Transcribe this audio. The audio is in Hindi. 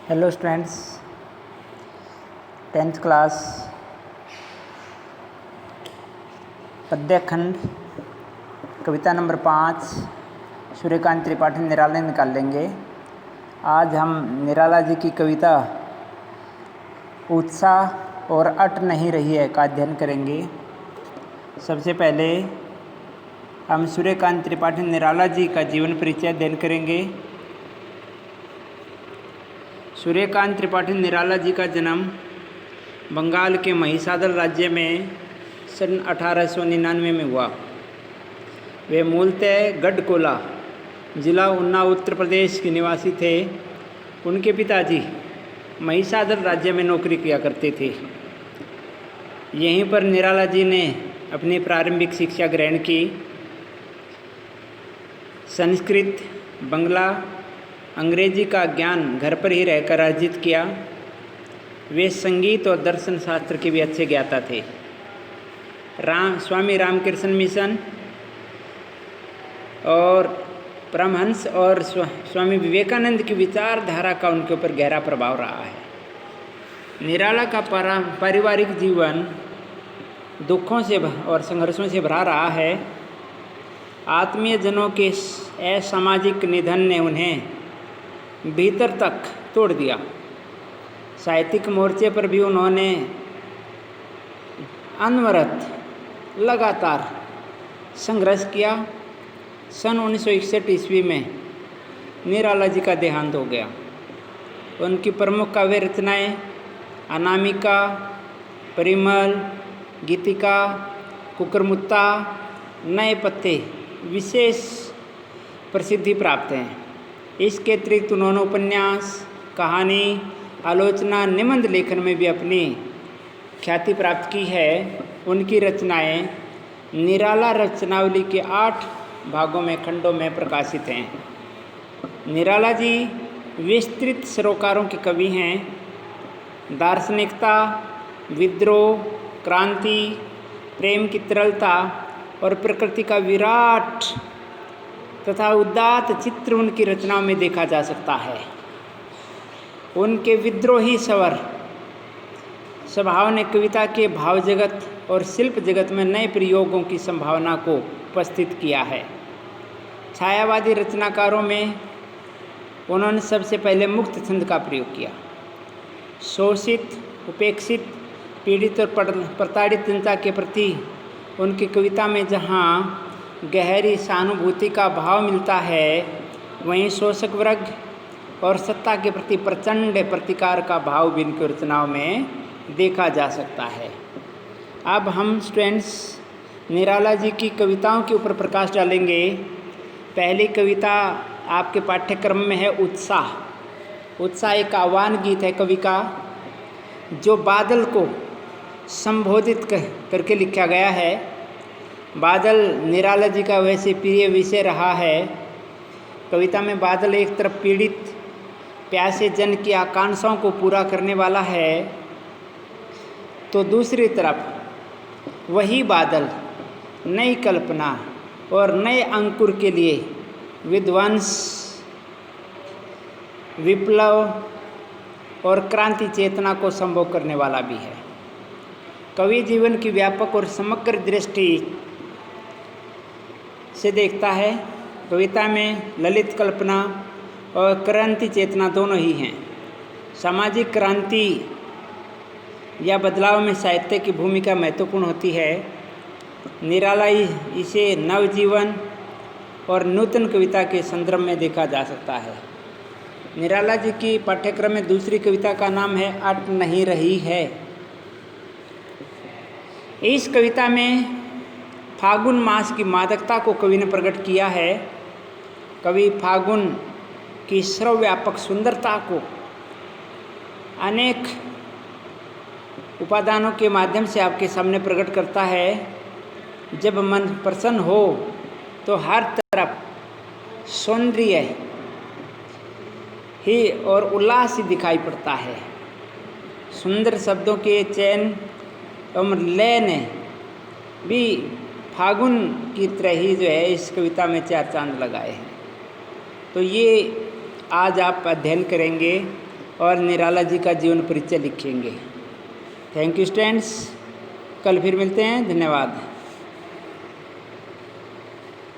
हेलो स्टूडेंट्स, 10th क्लास पद्य खंड कविता नंबर 5 सूर्यकांत त्रिपाठी निराला निकाल लेंगे। आज हम निराला जी की कविता उत्साह और अट नहीं रही है का अध्ययन करेंगे। सबसे पहले हम सूर्यकांत त्रिपाठी निराला जी का जीवन परिचय अध्ययन करेंगे। सूर्यकांत त्रिपाठी निराला जी का जन्म बंगाल के महिसादल राज्य में सन 1899 में हुआ। वे मूलतः गढ़कोला जिला उन्नाव उत्तर प्रदेश के निवासी थे। उनके पिताजी महिसादल राज्य में नौकरी किया करते थे। यहीं पर निराला जी ने अपनी प्रारंभिक शिक्षा ग्रहण की। संस्कृत, बंगला, अंग्रेजी का ज्ञान घर पर ही रहकर अर्जित किया। वे संगीत और दर्शन शास्त्र के भी अच्छे ज्ञाता थे। स्वामी रामकृष्ण मिशन और परमहंस और स्वामी विवेकानंद की विचारधारा का उनके ऊपर गहरा प्रभाव रहा है। निराला का पारिवारिक जीवन दुखों से और संघर्षों से भरा रहा है। आत्मीय जनों के असामाजिक निधन ने उन्हें भीतर तक तोड़ दिया। साहित्यिक मोर्चे पर भी उन्होंने अनवरत लगातार संघर्ष किया। सन 1961 ईस्वी में निराला जी का देहांत हो गया। उनकी प्रमुख काव्य रचनाएँ अनामिका, परिमल, गीतिका, कुकरमुत्ता, नए पत्ते विशेष प्रसिद्धि प्राप्त हैं। इसके अतिरिक्त उन्होंने उपन्यास, कहानी, आलोचना, निबंध लेखन में भी अपनी ख्याति प्राप्त की है। उनकी रचनाएँ निराला रचनावली के 8 भागों में खंडों में प्रकाशित हैं। निराला जी विस्तृत सरोकारों के कवि हैं। दार्शनिकता, विद्रोह, क्रांति, प्रेम की तरलता और प्रकृति का विराट तथा उदात्त चित्र उनकी रचनाओं में देखा जा सकता है। उनके विद्रोही स्वभाव ने कविता के भाव जगत और शिल्प जगत में नए प्रयोगों की संभावना को उपस्थित किया है। छायावादी रचनाकारों में उन्होंने सबसे पहले मुक्त छंद का प्रयोग किया। शोषित, उपेक्षित, पीड़ित और प्रताड़ित जनता के प्रति उनकी कविता में जहाँ गहरी सहानुभूति का भाव मिलता है, वहीं शोषक वर्ग और सत्ता के प्रति प्रचंड प्रतिकार का भाव भी इनकी रचनाओं में देखा जा सकता है। अब हम स्टूडेंट्स निराला जी की कविताओं के ऊपर प्रकाश डालेंगे। पहली कविता आपके पाठ्यक्रम में है उत्साह। उत्साह एक आह्वान गीत है कवि का, जो बादल को संबोधित करके लिखा गया है। बादल निराला जी का वैसे प्रिय विषय रहा है। कविता में बादल एक तरफ पीड़ित प्यासे जन की आकांक्षाओं को पूरा करने वाला है, तो दूसरी तरफ वही बादल नई कल्पना और नए अंकुर के लिए विध्वंस, विप्लव और क्रांति चेतना को संभव करने वाला भी है। कवि जीवन की व्यापक और समग्र दृष्टि से देखता है। कविता में ललित कल्पना और क्रांति चेतना दोनों ही हैं। सामाजिक क्रांति या बदलाव में साहित्य की भूमिका महत्वपूर्ण होती है। निराला इसे नवजीवन और नूतन कविता के संदर्भ में देखा जा सकता है। निराला जी की पाठ्यक्रम में दूसरी कविता का नाम है अट नहीं रही है। इस कविता में फागुन मास की मादकता को कवि ने प्रकट किया है। कवि फागुन की सर्वव्यापक सुंदरता को अनेक उपादानों के माध्यम से आपके सामने प्रकट करता है। जब मन प्रसन्न हो तो हर तरफ सौंदर्य ही और उल्लास ही दिखाई पड़ता है। सुंदर शब्दों के चयन और लय ने भी फागुन की तरह ही जो है इस कविता में 4 चांद लगाए हैं। तो ये आज आप अध्ययन करेंगे और निराला जी का जीवन परिचय लिखेंगे। थैंक यू स्टूडेंट्स, कल फिर मिलते हैं। धन्यवाद।